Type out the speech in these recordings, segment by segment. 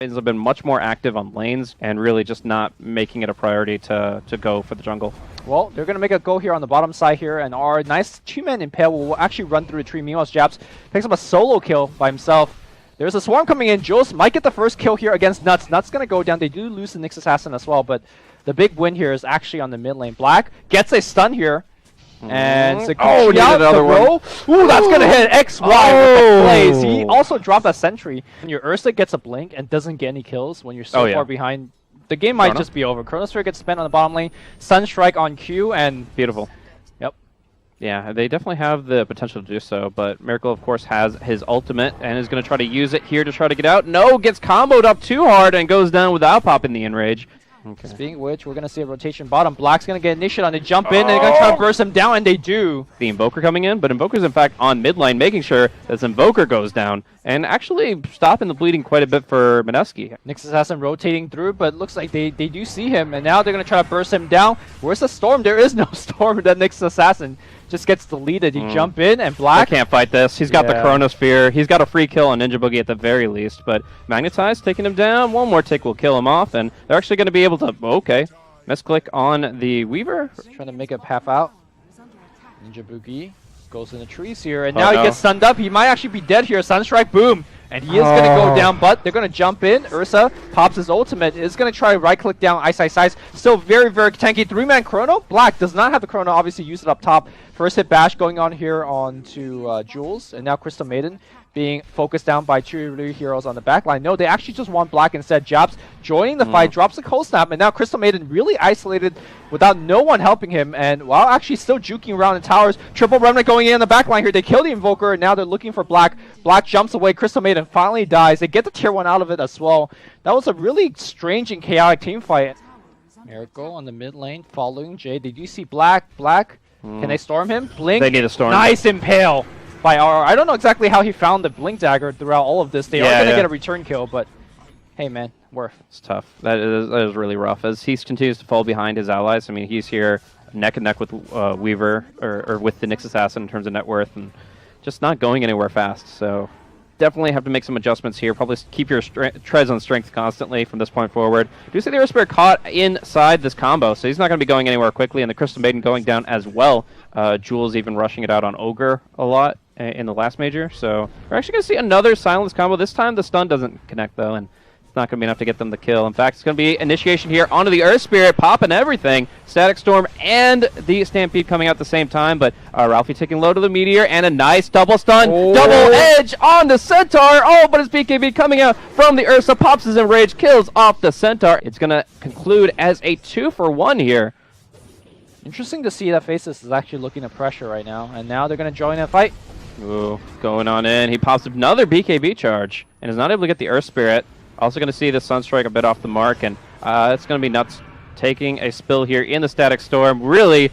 have been much more active on lanes and really just not making it a priority to go for the jungle. Well, they're going to make a go here on the bottom side here, and our nice two-man Impale will actually run through the tree. Meanwhile, Japs picks up a solo kill by himself. There's a swarm coming in. Jules might get the first kill here against Nuts. Nuts going to go down. They do lose the Nyx Assassin as well, but the big win here is actually on the mid lane. Black gets a stun here. And needed another one. Ooh, that's going to hit XY with the plays. He also dropped a sentry. When your Ursa gets a blink and doesn't get any kills when you're so far behind, the game might just be over. Chronosphere gets spent on the bottom lane. Sunstrike on Q, and beautiful. Yep. Yeah, they definitely have the potential to do so, but Miracle, of course, has his ultimate and is going to try to use it here to try to get out. No, gets comboed up too hard and goes down without popping the enrage. Okay. Speaking of which, we're going to see a rotation bottom. Black's going to get initiated on. They jump in, and they're going to try to burst him down, and they do. The Invoker coming in, but Invoker's in fact on mid lane, making sure that Invoker goes down, and actually stopping the bleeding quite a bit for Mineski. Nyx Assassin rotating through, but it looks like they do see him, and now they're going to try to burst him down. Where's the storm? There is no storm. That Nyx Assassin just gets deleted. You jump in, and Black can't fight this. He's got the Chronosphere. He's got a free kill on Ninja Boogie at the very least, but Magnetize taking him down. One more tick will kill him off, and they're actually going to be able to... Okay. Misclick on the Weaver. Trying to make it half out. Ninja Boogie goes in the trees here, and now he gets stunned up. He might actually be dead here. Sunstrike, boom. And he is going to go down, but they're going to jump in. Ursa pops his ultimate. Is going to try right-click down Ice Ice Ice. Still very, very tanky. Three-man Chrono. Black does not have the Chrono. Obviously, use it up top. First hit bash going on here onto Jules. And now Crystal Maiden being focused down by two heroes on the back line. No, they actually just want Black instead. Japs joining the fight, drops a cold snap, and now Crystal Maiden really isolated without no one helping him. And while actually still juking around in towers, triple remnant going in on the back line here. They kill the Invoker, and now they're looking for Black. Black jumps away. Crystal Maiden finally dies. They get the tier 1 out of it as well. That was a really strange and chaotic team fight. Miracle on the mid lane following Jay. Did you see Black? Can they storm him? Blink. They need a storm. Nice Impale by R. I don't know exactly how he found the Blink Dagger throughout all of this. They are going to get a return kill, but hey, man, worth. It's tough. That is really rough. As he continues to fall behind his allies, I mean, he's here neck and neck with Weaver, or with the Nyx Assassin in terms of net worth, and just not going anywhere fast. So definitely have to make some adjustments here. Probably keep your treads on strength constantly from this point forward. Do see the Earth Spirit caught inside this combo, so he's not going to be going anywhere quickly, and the Crystal Maiden going down as well. Jules even rushing it out on Ogre a lot in the last major, so we're actually going to see another Silence combo. This time the stun doesn't connect, though, and it's not going to be enough to get them the kill. In fact, it's going to be initiation here onto the Earth Spirit, popping everything. Static Storm and the Stampede coming out at the same time, but Ralphie taking low to the Meteor, and a nice double stun. Double edge on the Centaur. Oh, but it's BKB coming out from the Ursa, pops his Enrage, kills off the Centaur. It's going to conclude as a 2-for-1 here. Interesting to see that Faceless is actually looking at pressure right now, and now they're going to join that fight. Ooh, going on in. He pops another BKB charge and is not able to get the Earth Spirit. Also going to see the Sunstrike a bit off the mark, and it's going to be Nuts taking a spill here in the Static Storm. Really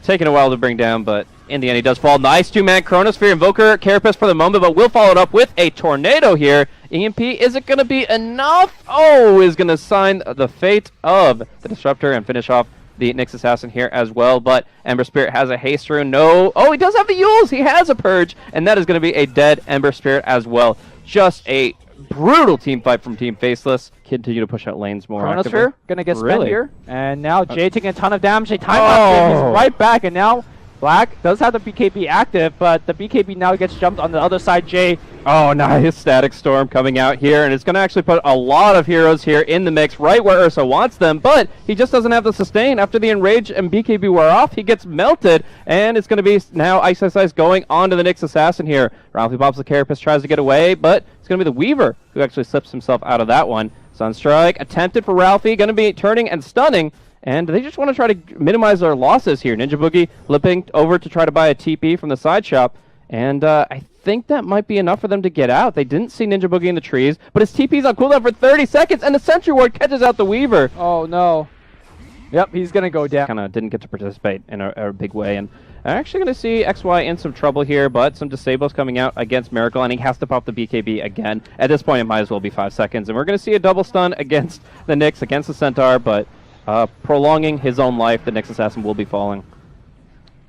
taking a while to bring down, but in the end he does fall. Nice two-man Chronosphere. Invoker, Carapace for the moment, but will follow it up with a Tornado here. EMP, is it going to be enough? Oh, is going to sign the fate of the Disruptor and finish off the Nyx Assassin here as well, but Ember Spirit has a haste rune. No. Oh, he does have the Yules. He has a Purge, and that is going to be a dead Ember Spirit as well. Just a brutal team fight from Team Faceless. Continue to push out lanes more actively. Chronosphere going to get spent here, and now Jay taking a ton of damage. They time out him. He's right back, and now Black does have the BKB active, but the BKB now gets jumped on the other side. Jay. Oh, nice Static Storm coming out here, and it's going to actually put a lot of heroes here in the mix, right where Ursa wants them, but he just doesn't have the sustain. After the Enrage and BKB wear off, he gets melted, and it's going to be now Ice Ice Ice going on to the Nyx Assassin here. Ralphie pops the Carapace, tries to get away, but it's going to be the Weaver who actually slips himself out of that one. Sunstrike attempted for Ralphie, going to be turning and stunning, and they just want to try to minimize their losses here. Ninja Boogie flipping over to try to buy a TP from the side shop, and I think that might be enough for them to get out. They didn't see Ninja Boogie in the trees, but his TP's on cooldown for 30 seconds, and the Sentry Ward catches out the Weaver. Oh, no. Yep, he's going to go down. Kind of didn't get to participate in a big way, and I'm actually going to see XY in some trouble here, but some disables coming out against Miracle, and he has to pop the BKB again. At this point, it might as well be 5 seconds, and we're going to see a double stun against the Nyx, against the Centaur, but prolonging his own life, the Nyx Assassin will be falling.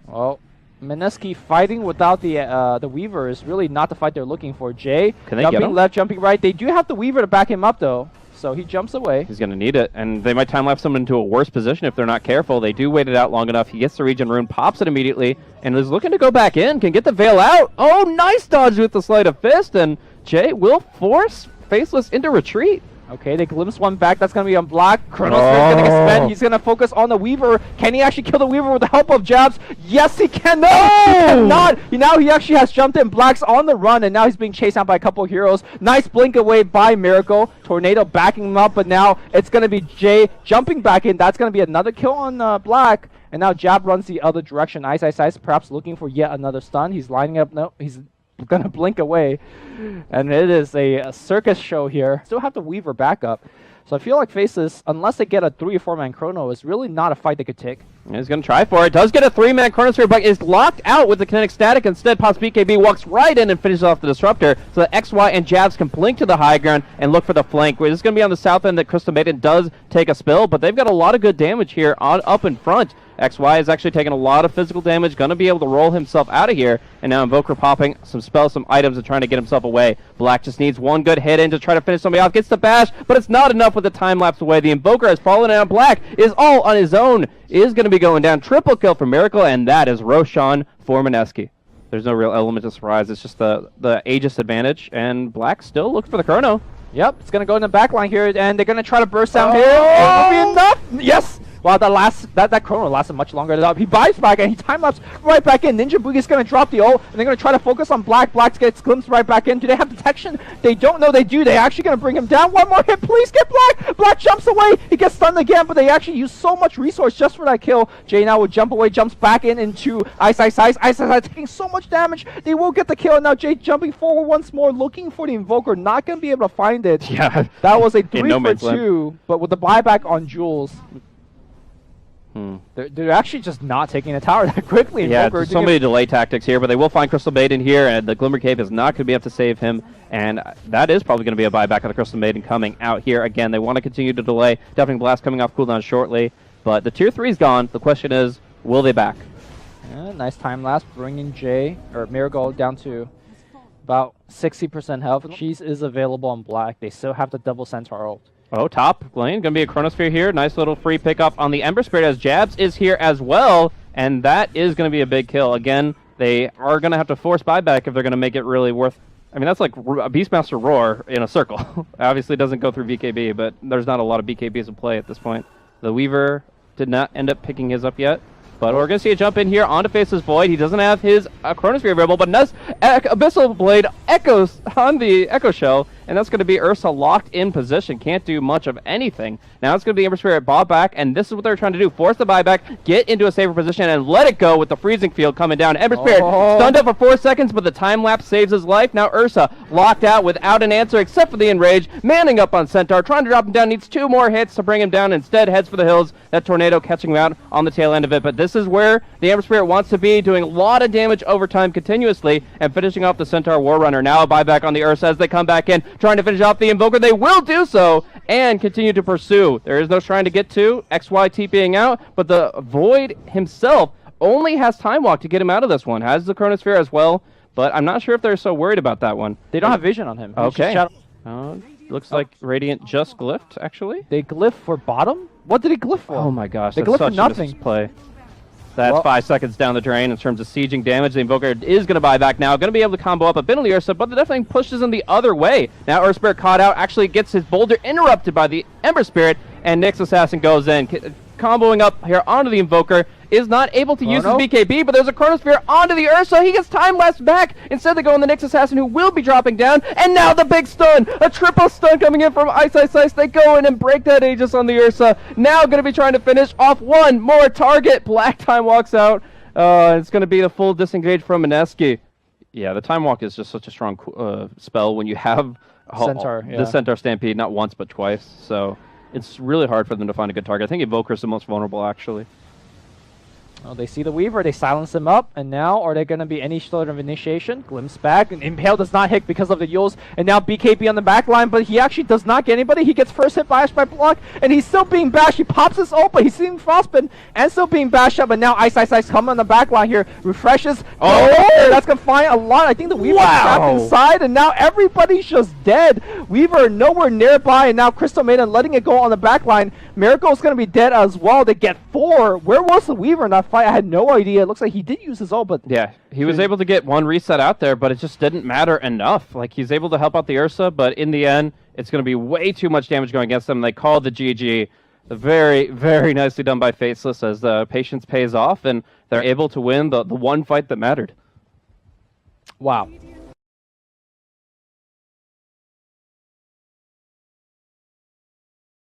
Well, Mineski fighting without the Weaver is really not the fight they're looking for. Jay jumping left, jumping right. They do have the Weaver to back him up though, so he jumps away. He's going to need it, and they might time-lapse him into a worse position if they're not careful. They do wait it out long enough. He gets the regen rune, pops it immediately, and is looking to go back in. Can get the Veil out. Oh, nice dodge with the Sleight of Fist, and Jay will force Faceless into retreat. Okay, they glimpse one back. That's going to be on Black. Chronosphere's going to get spent. He's going to focus on the Weaver. Can he actually kill the Weaver with the help of jabs? Yes, he can. No, he cannot. Now he actually has jumped in. Black's on the run, and now he's being chased out by a couple of heroes. Nice blink away by Miracle. Tornado backing him up, but now it's going to be Jay jumping back in. That's going to be another kill on Black. And now Jab runs the other direction. Ice, perhaps looking for yet another stun. He's lining up. No, he's going to blink away. And it is a circus show here. Still have the Weaver back up. So I feel like Faceless, unless they get a 3 or 4 man chrono, is really not a fight they could take. He's going to try for it. Does get a 3-man chronosphere, but is locked out with the kinetic static. Instead, Pops BKB walks right in and finishes off the disruptor so that XY and Jabs can blink to the high ground and look for the flank. This is going to be on the south end that Crystal Maiden does take a spill, but they've got a lot of good damage here up in front. XY is actually taking a lot of physical damage, going to be able to roll himself out of here. And now Invoker popping some spells, some items, and trying to get himself away. Black just needs one good hit in to try to finish somebody off. Gets the bash, but it's not enough with the time lapse away. The Invoker has fallen out. Black is all on his own. Is going to be going down. Triple kill for Miracle, and that is Roshan for Mineski. There's no real element of surprise. It's just the Aegis advantage, and Black still looks for the chrono. Yep, it's going to go in the back line here, and they're going to try to burst down here. It will be enough. Yes. Wow, that chrono lasted much longer than that. He buys back and he time-lapses right back in. Ninja Boogie's going to drop the ult, and they're going to try to focus on Black. Black gets glimpsed right back in. Do they have detection? They don't know they do. They're actually going to bring him down. One more hit. Please get Black. Black jumps away. He gets stunned again, but they actually use so much resource just for that kill. Jay now will jump away, jumps back into Ice taking so much damage. They will get the kill. Now Jay jumping forward once more, looking for the Invoker. Not going to be able to find it. Yeah. That was a 3 for 2, but with the buyback on Jules. They're actually just not taking the tower that quickly. Yeah, so many delay tactics here, but they will find Crystal Maiden here, and the Glimmer Cave is not going to be able to save him, and that is probably going to be a buyback of the Crystal Maiden coming out here. Again, they want to continue to delay. Deafening Blast coming off cooldown shortly, but the tier 3 is gone. The question is, will they back? Yeah, nice time lapse, bringing Miracle down to about 60% health. Cheese is available on Black. They still have the double Centaur ult. Oh, top lane, going to be a Chronosphere here. Nice little free pickup on the Ember Spirit as Jabs is here as well. And that is going to be a big kill. Again, they are going to have to force buyback if they're going to make it really worth... I mean, that's like a Beastmaster Roar in a circle. Obviously doesn't go through BKB, but there's not a lot of BKBs in play at this point. The Weaver did not end up picking his up yet. But we're going to see a jump in here onto Faceless Void. He doesn't have his Chronosphere available, but Abyssal Blade echoes on the Echo Shell, and that's going to be Ursa locked in position. Can't do much of anything. Now it's going to be Ember Spirit bought back, and this is what they're trying to do. Force the buyback, get into a safer position, and let it go with the Freezing Field coming down. Ember Spirit stunned up for 4 seconds, but the time lapse saves his life. Now Ursa locked out without an answer except for the Enrage. Manning up on Centaur, trying to drop him down. Needs 2 more hits to bring him down. Instead heads for the hills. That Tornado catching him out on the tail end of it. But this is where the Ember Spirit wants to be, doing a lot of damage over time continuously and finishing off the Centaur War Runner. Now a buyback on the Ursa as they come back in, trying to finish off the Invoker. They will do so and continue to pursue. There is no shrine to get to. XY TPing out, but the Void himself only has Time Walk to get him out of this one. Has the Chronosphere as well, but I'm not sure if they're so worried about that one. They don't have vision on him. Okay. Looks like Radiant just glyphed, actually. They glyph for bottom? What did he glyph for? Oh my gosh, they that's glyph such for nothing. A misplay. That's 5 seconds down the drain in terms of sieging damage. The Invoker is going to buy back now. Going to be able to combo up a bit on the Ursa, but the Deafening pushes him the other way. Now Earth Spirit caught out, actually gets his boulder interrupted by the Ember Spirit, and Nyx Assassin goes in. Comboing up here onto the Invoker, is not able to use his BKB, but there's a Chronosphere onto the Ursa. He gets time lapse back. Instead they go on the Nyx Assassin, who will be dropping down, and now the big stun! A triple stun coming in from Ice. They go in and break that Aegis on the Ursa. Now going to be trying to finish off one more target. Black time walks out. It's going to be the full disengage from Mineski. Yeah, the Time Walk is just such a strong spell when you have the Centaur Stampede not once but twice. So it's really hard for them to find a good target. I think Invoker is the most vulnerable, actually. Oh, they see the Weaver, they silence him up, and now are there going to be any sort of initiation? Glimpse back, and Impale does not hit because of the Yules, and now BKB on the back line, but he actually does not get anybody. He gets first hit by Ash by block, and he's still being bashed. He pops his ult, but he's seeing Frostbite and still being bashed up, but now Ice coming on the back line here, refreshes. Oh, that's going to find a lot. I think the Weaver's trapped inside, and now everybody's just dead. Weaver nowhere nearby, and now Crystal Maiden letting it go on the back line. Miracle's going to be dead as well. They get 4. Where was the Weaver in that fight? I had no idea. It looks like he did use his ult, but... Yeah, he was able to get 1 reset out there, but it just didn't matter enough. Like, he's able to help out the Ursa, but in the end, it's going to be way too much damage going against them. They called the GG. Very, very nicely done by Faceless as the patience pays off, and they're able to win the one fight that mattered. Wow.